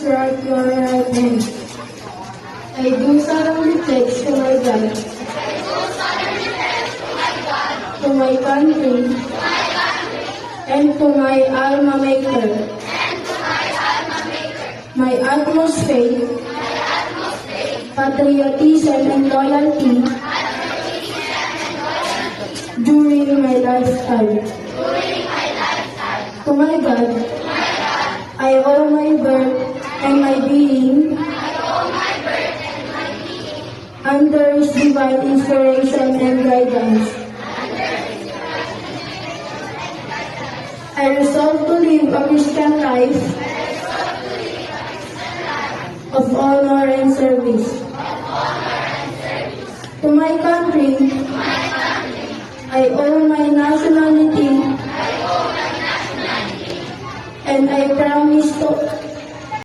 strike your right hand. I do solemnly pledge to my God, to my country, and to my alma mater, my utmost faith, patriotism, and loyalty during my lifetime. To my God, I owe my birth and my being under His divine inspiration and guidance. I resolve to live a Christian life of honor and service. To my country, I owe my nationality, and I promise to